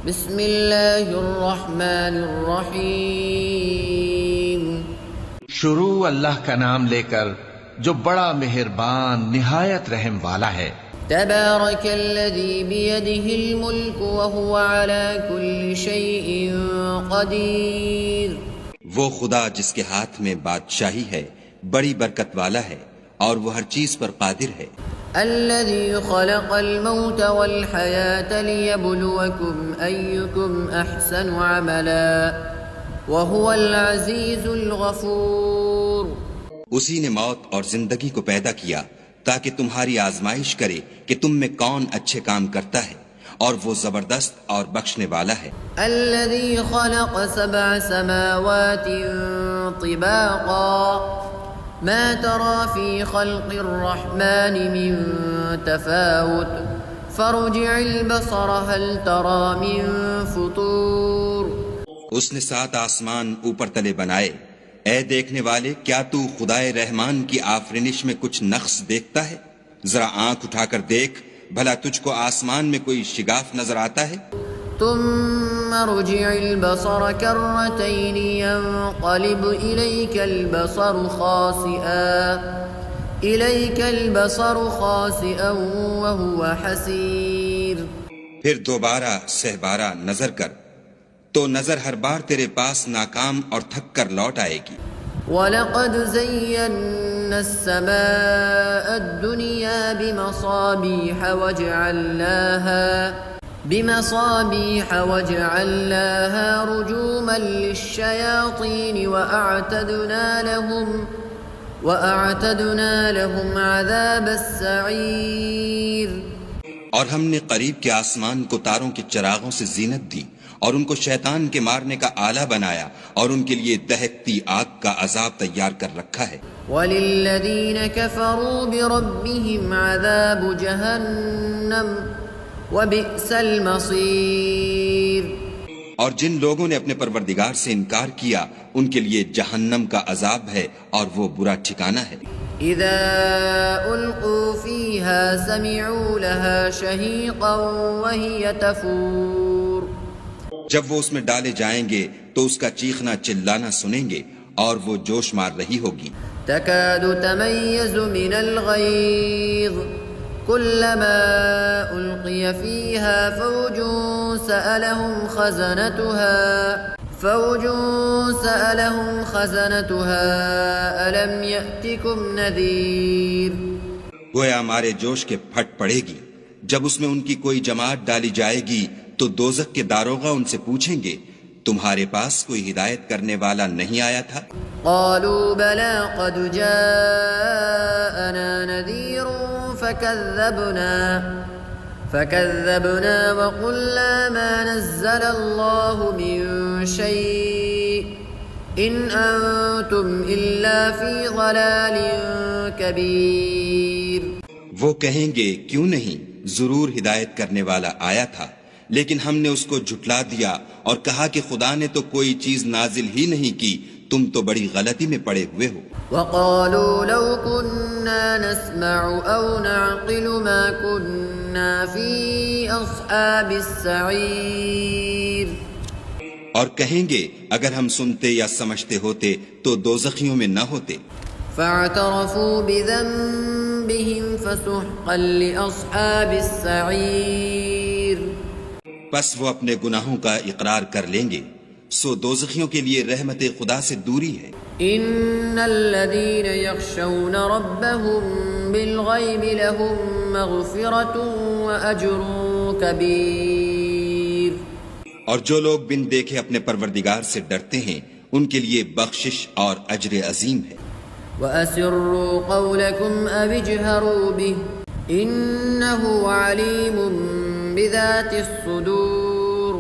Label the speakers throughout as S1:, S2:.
S1: بسم اللہ الرحمن الرحیم.
S2: شروع اللہ کا نام لے کر جو بڑا مہربان نہایت رحم والا ہے.
S1: تبارک الذی بیدہ الملک وہو علی کل شیء قدیر.
S3: وہ خدا جس کے ہاتھ میں بادشاہی ہے بڑی برکت والا ہے اور وہ ہر چیز پر قادر ہے.
S1: الذي خلق الموت والحياة ليبلوكم أيكم أحسن عملا وهو العزيز الغفور.
S3: اسی نے موت اور زندگی کو پیدا کیا تاکہ تمہاری آزمائش کرے کہ تم میں کون اچھے کام کرتا ہے اور وہ زبردست اور بخشنے والا ہے.
S1: الذي خلق 7 سماوات طباقا ما ترى في خلق الرحمن من تفاوت فارجع البصر هل ترى من فطور.
S3: اس نے 7 آسمان اوپر تلے بنائے. اے دیکھنے والے کیا تو خدائے رحمان کی آفرینش میں کچھ نقص دیکھتا ہے؟ ذرا آنکھ اٹھا کر دیکھ بھلا تجھ کو آسمان میں کوئی شگاف نظر آتا ہے؟
S1: ثم رجع البصر كرتين ينقلب إليك البصر خاسئا وهو حسير.
S3: پھر دوبارہ سہبارہ نظر کر تو نظر ہر بار تیرے پاس ناکام اور تھک کر لوٹ آئے گی.
S1: وَلَقَدْ زَيَّنَّا السَّمَاءَ الدُّنْيَا بمصابيح وجعلناها رجوما للشياطين وأعتدنا لهم عذاب السعير.
S3: اور ہم نے قریب کے آسمان کو تاروں کے چراغوں سے زینت دی اور ان کو شیطان کے مارنے کا آلہ بنایا اور ان کے لیے دہکتی آگ کا عذاب تیار کر رکھا ہے.
S1: وَلِلَّذِينَ كَفَرُوا بِرَبِّهِمْ عَذَابُ جَهَنَّمَ وَبِئْسَ الْمَصِيرُ.
S3: اور جن لوگوں نے اپنے پروردگار سے انکار کیا ان کے لیے جہنم کا عذاب ہے اور وہ برا ٹھکانہ ہے.
S1: اذا القوا فيها سمعوا لها شهيقا وهي تفور.
S3: جب وہ اس میں ڈالے جائیں گے تو اس کا چیخنا چلانا سنیں گے اور وہ جوش مار رہی ہوگی.
S1: تكاد تميز من الغيظ كلما ألقي فيها فوج سألهم خزنتها ألم يأتكم نذير.
S3: گویا ہمارے جوش کے پھٹ پڑے گی جب اس میں ان کی کوئی جماعت ڈالی جائے گی تو دوزخ کے داروغہ ان سے پوچھیں گے تمہارے پاس کوئی ہدایت کرنے والا نہیں آیا تھا؟
S1: قالوا بلى قد جاءنا نذير فكذبنا وقلنا ما نزل الله من شيء إن أنتم إلا في ضلال كبير.
S3: وہ کہیں گے کیوں نہیں ضرور ہدایت کرنے والا آیا تھا لیکن ہم نے اس کو جھٹلا دیا اور کہا کہ خدا نے تو کوئی چیز نازل ہی نہیں کی تم تو بڑی غلطی میں پڑے ہوئے ہو.
S1: وقالوا لو كنا نسمع أو نعقل ما كنا في أصحاب السعير.
S3: اور کہیں گے اگر ہم سنتے یا سمجھتے ہوتے تو دوزخیوں میں نہ ہوتے.
S1: فاعترفوا بذنبهم فسحقا لأصحاب السعير.
S3: پس وہ اپنے گناہوں کا اقرار کر لیں گے سو دوزخیوں کے لیے رحمت خدا سے دوری ہے.
S1: ان الذين يخشون ربهم بالغيب لهم مغفرة واجر كبير.
S3: اور جو لوگ بن دیکھے اپنے پروردگار سے ڈرتے ہیں ان کے لیے بخشش اور اجر عظیم ہے.
S1: واسروا قولكم او اجهروا به انه عليم بذات الصدور.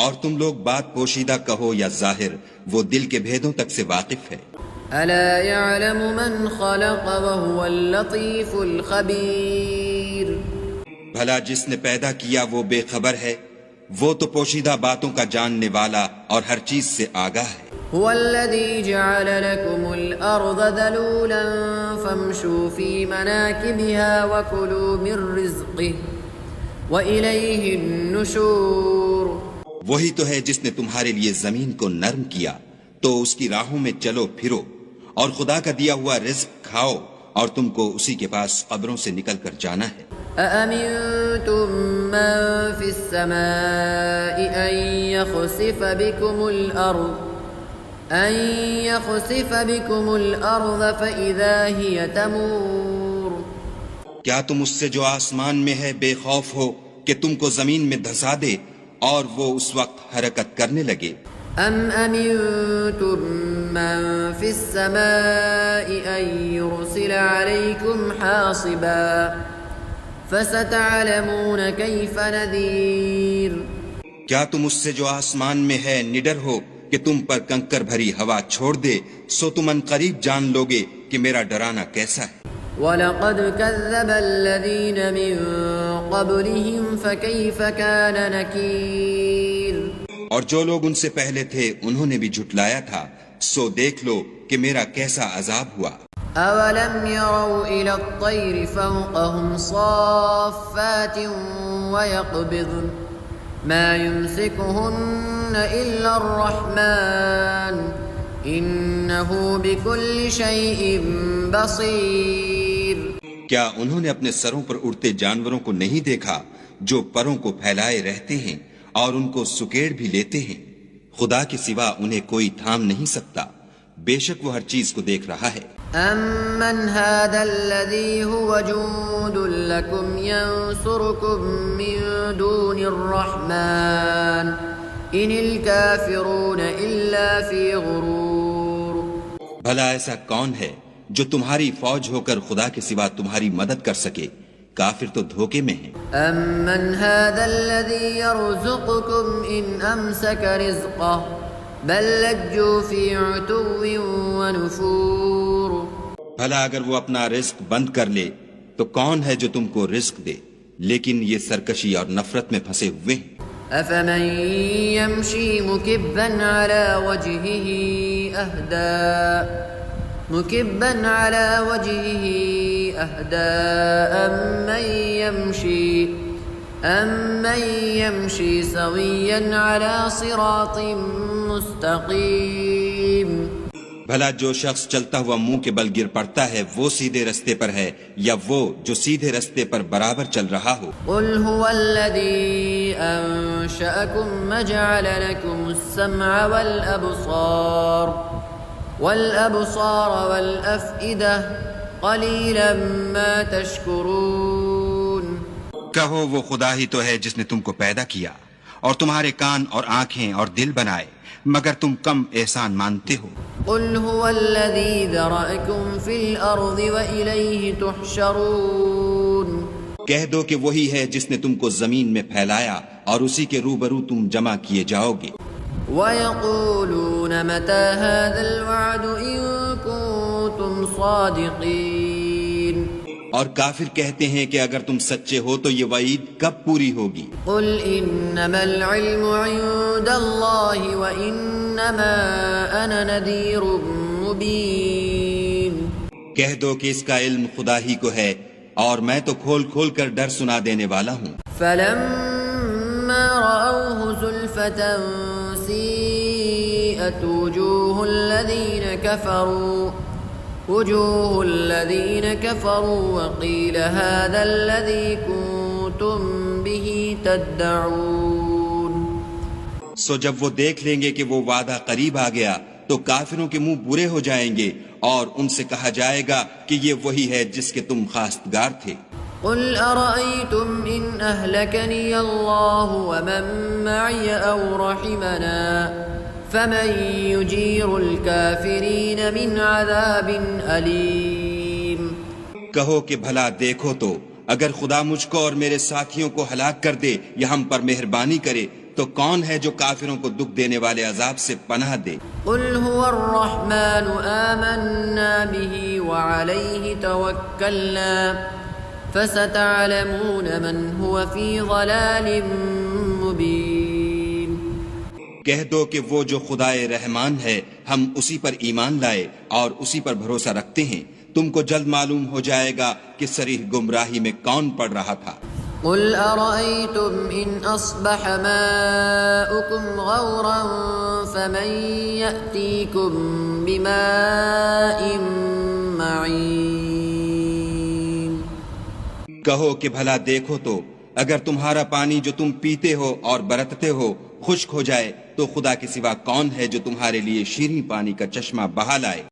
S3: اور تم لوگ بات پوشیدہ کہو یا ظاہر وہ دل کے بھیدوں تک سے واقف ہے.
S1: الا يعلم من خلق وهو اللطيف الخبير.
S3: بھلا جس نے پیدا کیا وہ بے خبر ہے وہ تو پوشیدہ باتوں کا جاننے والا اور ہر چیز سے آگاہ ہے.
S1: هو الذي جعل لكم الأرض ذلولا فامشوا في مناكبها وكلوا من رزقه وإليه النشور.
S3: وہی تو ہے جس نے تمہارے لیے زمین کو نرم کیا تو اس کی راہوں میں چلو پھرو اور خدا کا دیا ہوا رزق کھاؤ اور تم کو اسی کے پاس قبروں سے نکل کر جانا ہے۔
S1: أأمنتم من في السماء أن يخسف بكم الأرض فإذا هي تمور۔
S3: کیا تم اس سے جو آسمان میں ہے بے خوف ہو کہ تم کو زمین میں دھسا دے اور وہ اس وقت حرکت کرنے لگے؟
S1: أم أمنتم من في السماء أن يرسل عليكم حاصبا فستعلمون كيف نذير۔
S3: کیا تم اس سے جو آسمان میں ہے نڈر ہو کہ تم پر کنکر بھری ہوا چھوڑ دے، سو تم ان قریب جان لوگے کہ میرا ڈرانا کیسا ہے۔
S1: وَلَقَدْ كَذَّبَ الَّذِينَ مِن قَبْلِهِمْ فَكَيْفَ كَانَ نَكِيرٌ۔
S3: اور جو لوگ ان سے پہلے تھے انہوں نے بھی جھٹلایا تھا، سو دیکھ لو کہ میرا کیسا عذاب ہوا۔
S1: أَوَلَمْ يَرَوْا إِلَى الطَّيْرِ فَوْقَهُمْ صَافَّاتٍ وَيَقْبِضْنَ مَا يُمْسِكُهُنَّ إِلَّا الرَّحْمَنُ إِنَّهُ بِكُلِّ شَيْءٍ بَصِيرٌ۔
S3: کیا انہوں نے اپنے سروں پر اڑتے جانوروں کو نہیں دیکھا جو پروں کو پھیلائے رہتے ہیں اور ان کو سکیڑ بھی لیتے ہیں؟ خدا کے سوا انہیں کوئی تھام نہیں سکتا، بے شک وہ ہر چیز کو دیکھ رہا ہے۔
S1: أَمَّنْ هَذَا الَّذِي هُوَ جُندٌ لَكُمْ يَنصُرُكُم مِّن دُونِ الرَّحْمَنِ إِنِ الْكَافِرُونَ إِلَّا فِي غُرُورٍ۔
S3: بھلا ایسا کون ہے جو تمہاری فوج ہو کر خدا کے سوا تمہاری مدد کر سکے؟ کافر تو دھوکے میں ہیں۔
S1: أَمَّنْ هَذَا الَّذِي يَرْزُقُكُمْ إِنْ أَمْسَكَ رِزْقَهُ بَل لَجُّوا فِي عُتُوٍّ وَنُفُورٍ۔
S3: بھلا اگر وہ اپنا رزق بند کر لے تو کون ہے جو تم کو رزق دے، لیکن یہ سرکشی اور نفرت میں پھنسے ہوئے ہیں۔
S1: أَفَمَن يَمْشِي مُكِبًّا عَلَى وَجْهِهِ أَهْدَىٰ أَمَّن يَمْشِي سَوِيًّا عَلَى صِرَاطٍ مُسْتَقِيمٍ۔
S3: بھلا جو شخص چلتا ہوا منہ کے بل گر پڑتا ہے وہ سیدھے رستے پر ہے یا وہ جو سیدھے رستے پر برابر چل رہا ہو؟
S1: قُلْ هُوَ الَّذِي أَنشَأَكُمْ وَجَعَلَ لَكُمُ السَّمْعَ وَالْأَبْصَارَ وَالْأَفْئِدَةَ قَلِيلًا مَا تَشْكُرُونَ۔
S3: کہو وہ خدا ہی تو ہے جس نے تم کو پیدا کیا اور تمہارے کان اور آنکھیں اور دل بنائے، مگر تم کم احسان مانتے ہو۔
S1: قُلْ هُوَ الَّذِي ذَرَأَكُمْ فِي الْأَرْضِ وَإِلَيْهِ تُحْشَرُونَ۔
S3: کہہ دو کہ وہی ہے جس نے تم کو زمین میں پھیلایا اور اسی کے روبرو تم جمع کیے جاؤ گے۔
S1: وَيَقُولُونَ مَتَى هَذَا الْوَعْدُ إِن كُنتُمْ صَادِقِينَ۔
S3: اور کافر کہتے ہیں کہ اگر تم سچے ہو تو یہ وعید کب پوری ہوگی؟
S1: قُلْ إِنَّمَا الْعِلْمُ عِندَ اللَّهِ وَإِنَّمَا أَنَا نَذِيرٌ مُبِينٌ۔
S3: کہہ دو کہ اس کا علم خدا ہی کو ہے اور میں تو کھول کھول کر ڈر سنا دینے والا ہوں۔
S1: فَلَمَّا رَأَوْهُ زُلْفَةً سِيئَتْ وجوه الذين كفروا وقيل هذا الذي كنتم به تدعون۔
S3: سو جب وہ دیکھ لیں گے کہ وہ وعدہ قریب آ گیا تو کافروں کے منہ برے ہو جائیں گے اور ان سے کہا جائے گا کہ یہ وہی ہے جس کے تم خواستگار تھے۔
S1: قل أرأيتم إن أهلكني الله ومن معي أو رحمنا فمن يجير الكافرين من عذاب أليم۔
S3: کہو کہ بھلا دیکھو تو اگر خدا مجھ کو اور میرے ساتھیوں کو ہلاک کر دے یا ہم پر مہربانی کرے تو کون ہے جو کافروں کو دکھ دینے والے عذاب سے پناہ دے؟
S1: قل هو الرحمن آمنا به وعليه توكلنا فستعلمون من هو في ضلال مبين۔
S3: کہہ دو کہ وہ جو خدائے رحمان ہے ہم اسی پر ایمان لائے اور اسی پر بھروسہ رکھتے ہیں، تم کو جلد معلوم ہو جائے گا کہ صریح گمراہی میں کون پڑ رہا تھا۔
S1: قل أرأيتم إن أصبح ماؤكم بكم غورا فمن يأتيكم بماء معين
S3: کہو کہ بھلا دیکھو تو اگر تمہارا پانی جو تم پیتے ہو اور برتتے ہو خشک ہو جائے تو خدا کے سوا کون ہے جو تمہارے لیے شیریں پانی کا چشمہ بہا لائے؟